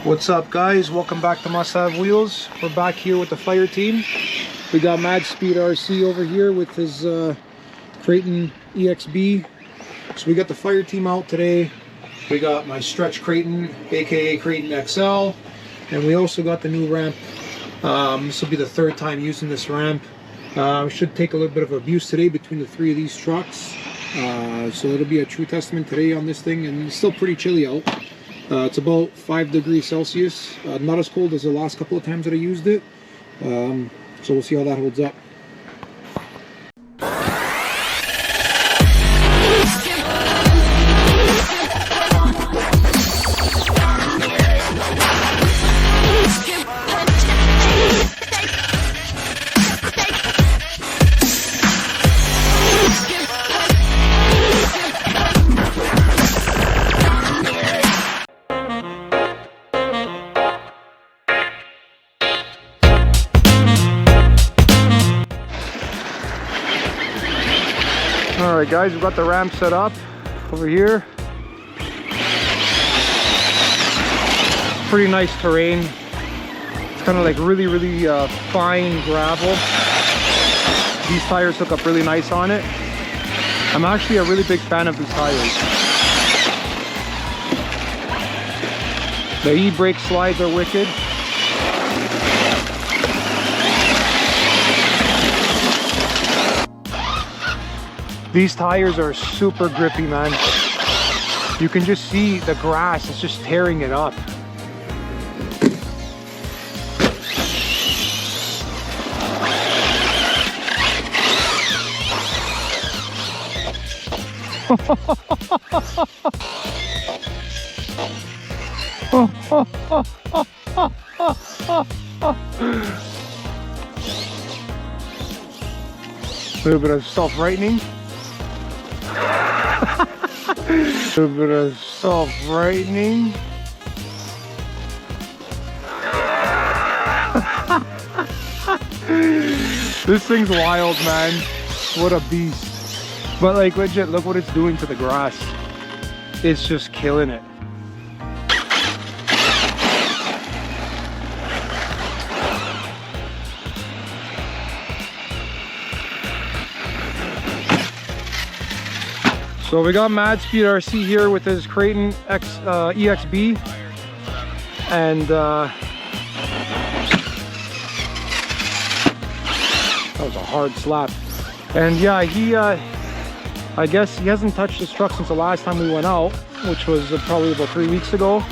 What's up, guys? Welcome back to Must Have Wheels. We're back here with the fire team. We got Mad Speed RC over here with his Creighton EXB. So we got the fire team out today. We got my stretch Creighton, aka Creighton XL, and we also got the new ramp. This will be the third time using this ramp. We should take a little bit of abuse today between the three of these trucks. So it'll be a true testament today on this thing, and it's still pretty chilly out. It's about 5 degrees Celsius, not as cold as the last couple of times that I used it, so we'll see how that holds up. Alright guys, we've got the ramp set up over here. Pretty nice terrain. It's kind of like really fine gravel. These tires hook up really nice on it. I'm actually a really big fan of these tires. The e-brake slides are wicked. These tires are super grippy, man. You can just see the grass, it's just tearing it up. A little bit of self-brightening. A little bit of self-brightening. This thing's wild, man. What a beast. But like legit, look what it's doing to the grass. It's just killing it. So we got Mad Speed RC here with his Creighton EXB, and that was a hard slap. And yeah, he I guess he hasn't touched his truck since the last time we went out, which was probably about 3 weeks ago.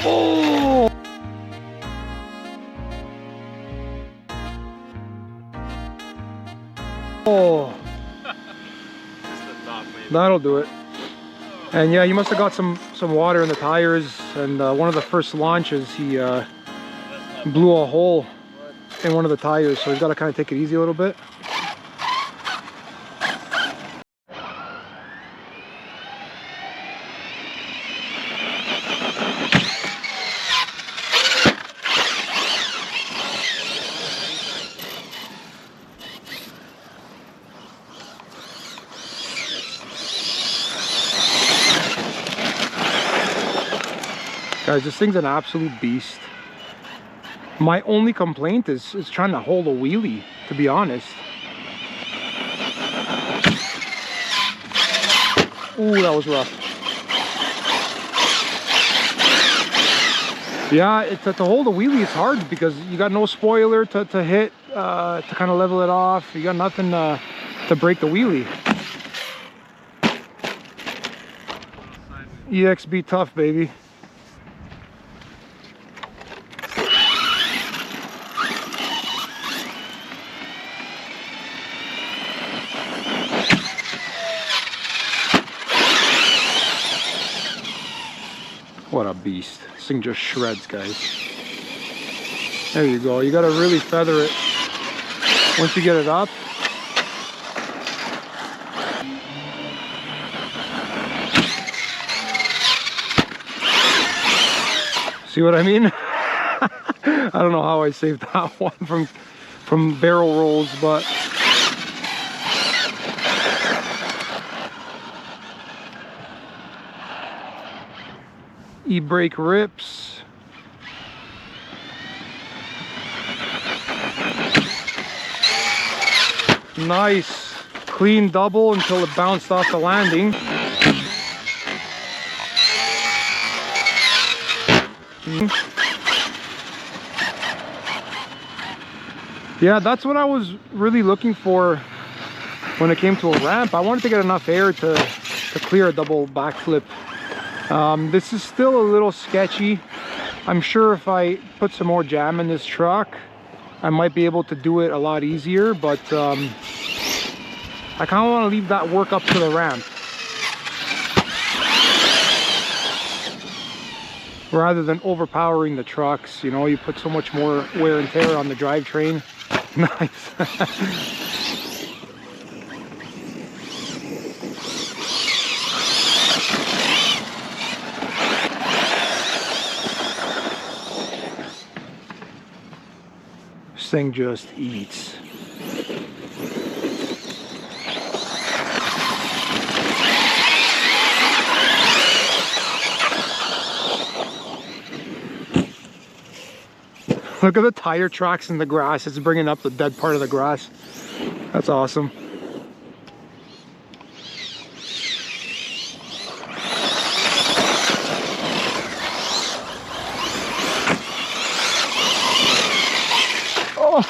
Oh! Oh, that'll do it. And yeah, he must have got some water in the tires, and one of the first launches he blew a hole in one of the tires, so he's got to kind of take it easy a little bit. Guys, this thing's an absolute beast. My only complaint is trying to hold a wheelie, to be honest. Ooh, that was rough. Yeah, to hold a wheelie is hard because you got no spoiler to hit, to kind of level it off. You got nothing to break the wheelie. EXB tough, baby. What a beast. This thing just shreds, guys. There you go. You gotta really feather it once you get it up. See what I mean? I don't know how I saved that one from barrel rolls, but E-brake rips. Nice. Clean double until it bounced off the landing. Yeah, that's what I was really looking for when it came to a ramp. I wanted to get enough air to clear a double backflip. This is still a little sketchy. I'm sure if I put some more jam in this truck, I might be able to do it a lot easier, but I kind of want to leave that work up to the ramp rather than overpowering the trucks. You know, you put so much more wear and tear on the drivetrain. Nice. This thing just eats. Look at the tire tracks in the grass. It's bringing up the dead part of the grass. That's awesome. Oh!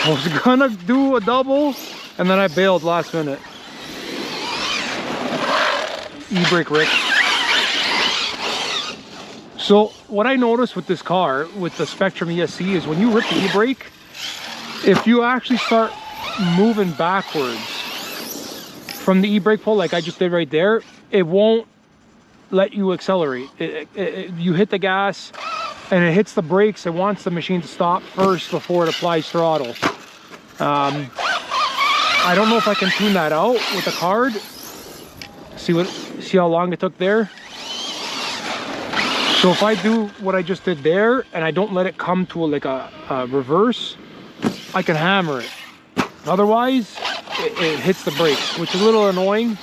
I was gonna do a double and then I bailed last minute. E-brake rip. So what I noticed with this car, with the Spectrum ESC, is when you rip the e-brake, if you actually start moving backwards from the e-brake pull like I just did right there, it won't let you accelerate. You hit the gas and it hits the brakes. It wants the machine to stop first before it applies throttle. I don't know if I can tune that out with the card. See how long it took there? So if I do what I just did there and I don't let it come to a reverse, I can hammer it. Otherwise, it hits the brakes, which is a little annoying.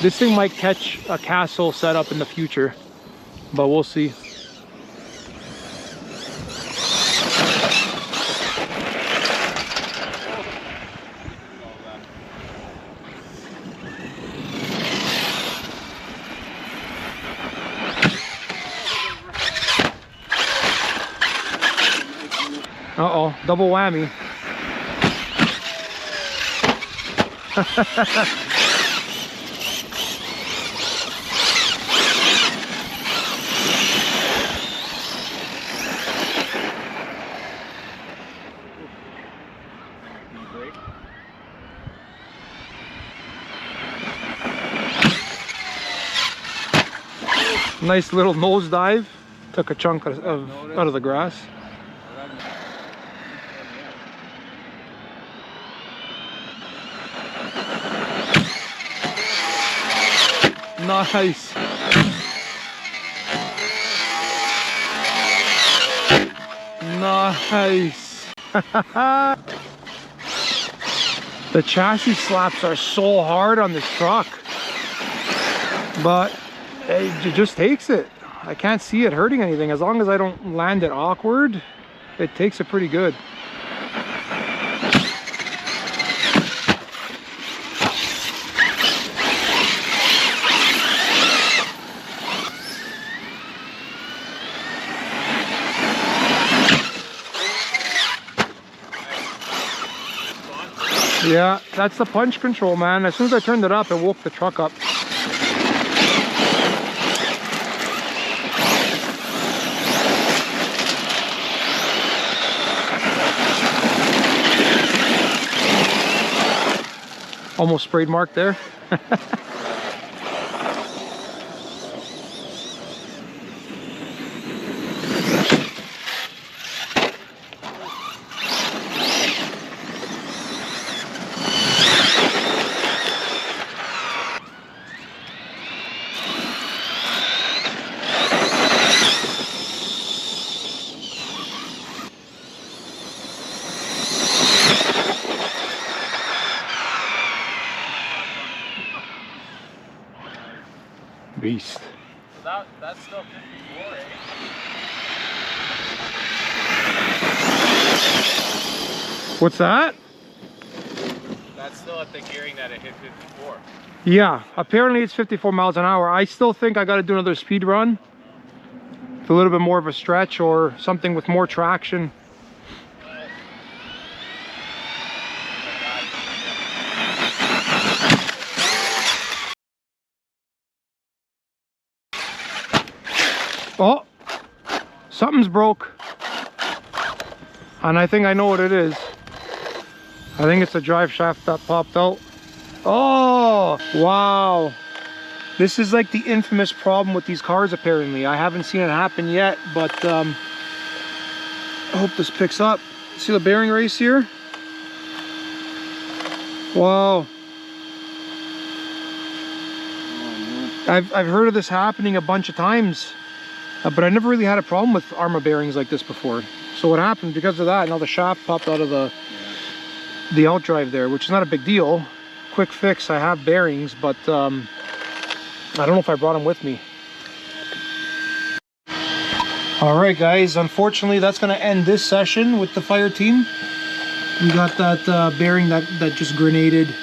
This thing might catch a castle setup in the future, but we'll see. Uh-oh, double whammy. Nice little nosedive. Took a chunk out of the grass. Nice. Nice. The chassis slaps are so hard on this truck, but it just takes it. I can't see it hurting anything. As long as I don't land it awkward, it takes it pretty good. Yeah, that's the punch control, man. As soon as I turned it up, it woke the truck up. Almost sprayed mark there. Beast. So that's still 54, eh? What's that? That's still at the gearing that it hit 54. Yeah, apparently it's 54 miles an hour. I still think I got to do another speed run. It's a little bit more of a stretch or something with more traction. Oh, something's broke. And I think I know what it is. I think it's the drive shaft that popped out. Oh, wow. This is like the infamous problem with these cars apparently. I haven't seen it happen yet, but I hope this picks up. See the bearing race here? Wow. I've heard of this happening a bunch of times. But I never really had a problem with Arrma bearings like this before. So what happened because of that, now the shaft popped out of the outdrive there, which is not a big deal. Quick fix, I have bearings, but I don't know if I brought them with me. Alright guys, unfortunately that's going to end this session with the fire team. We got that bearing that just grenaded.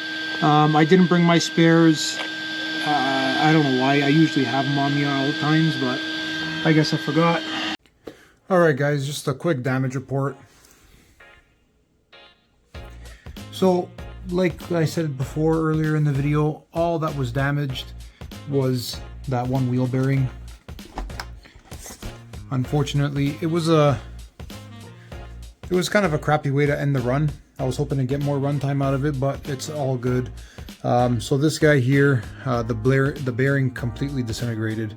I didn't bring my spares. I don't know why, I usually have them on me at all times, but I guess I forgot. Alright guys, just a quick damage report. So, like I said before earlier in the video, all that was damaged was that one wheel bearing. Unfortunately, it was kind of a crappy way to end the run. I was hoping to get more run time out of it, but it's all good. So this guy here, the bearing completely disintegrated.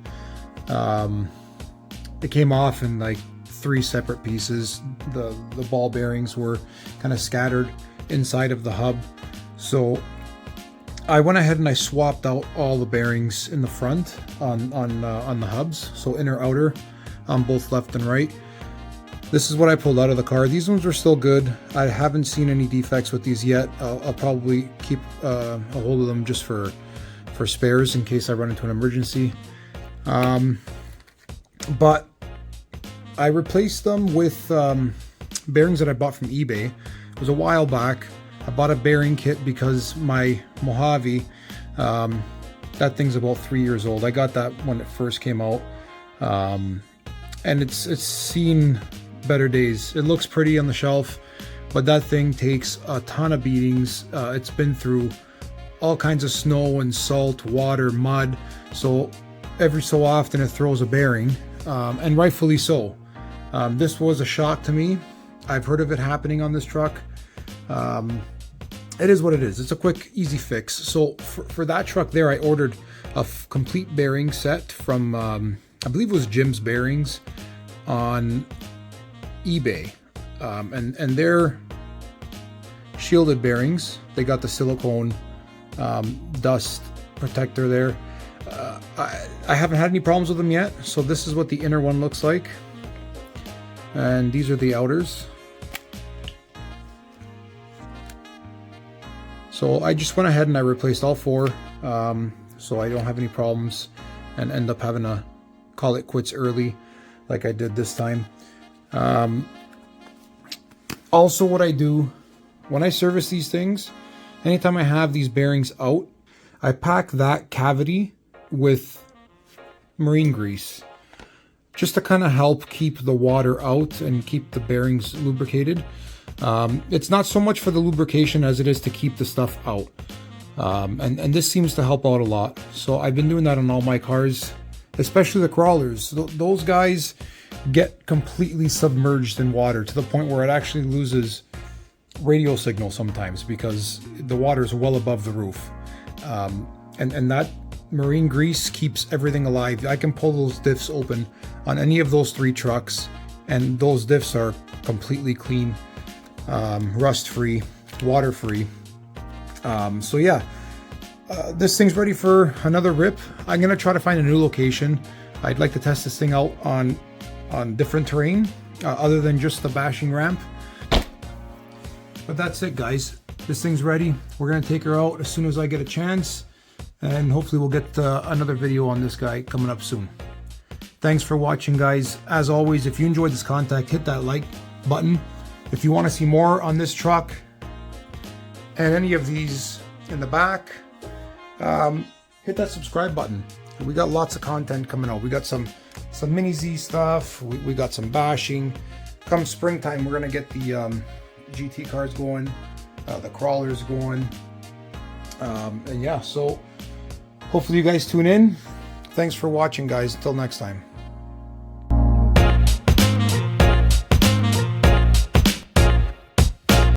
It came off in like 3 separate pieces. The ball bearings were kind of scattered inside of the hub. So I went ahead and I swapped out all the bearings in the front on the hubs, so inner outer on both left and right. This is what I pulled out of the car. These ones are still good. I haven't seen any defects with these yet. I'll probably keep a hold of them just for spares in case I run into an emergency. But I replaced them with bearings that I bought from eBay. It was a while back. I bought a bearing kit because my Mojave, that thing's about 3 years old. I got that when it first came out, and it's seen better days. It looks pretty on the shelf, but that thing takes a ton of beatings. It's been through all kinds of snow and salt, water, mud, so every so often it throws a bearing, and rightfully so. This was a shock to me. I've heard of it happening on this truck. It is what it is. It's a quick, easy fix. So for that truck there, I ordered a complete bearing set from, I believe it was Jim's Bearings on eBay. And they're shielded bearings. They got the silicone dust protector there. I haven't had any problems with them yet. So this is what the inner one looks like. And these are the outers. So I just went ahead and I replaced all 4, so I don't have any problems and end up having to call it quits early like I did this time. Also what I do when I service these things, anytime I have these bearings out, I pack that cavity with marine grease just to kind of help keep the water out and keep the bearings lubricated. It's not so much for the lubrication as it is to keep the stuff out. And this seems to help out a lot. So I've been doing that on all my cars, especially the crawlers. Those guys get completely submerged in water to the point where it actually loses radio signal sometimes because the water is well above the roof. And that marine grease keeps everything alive. I can pull those diffs open on any of those 3 trucks and those diffs are completely clean. Rust-free, water-free. So yeah, this thing's ready for another rip. I'm gonna try to find a new location. I'd like to test this thing out on different terrain other than just the bashing ramp. But that's it, guys. This thing's ready. We're gonna take her out as soon as I get a chance, and hopefully we'll get another video on this guy coming up soon. Thanks for watching, guys. As always, if you enjoyed this content, hit that like button. If you want to see more on this truck and any of these in the back, hit that subscribe button. We got lots of content coming out. We got some mini Z stuff. We got some bashing. Come springtime, we're gonna get the GT cars going, the crawlers going, and yeah. So hopefully you guys tune in. Thanks for watching, guys. Until next time.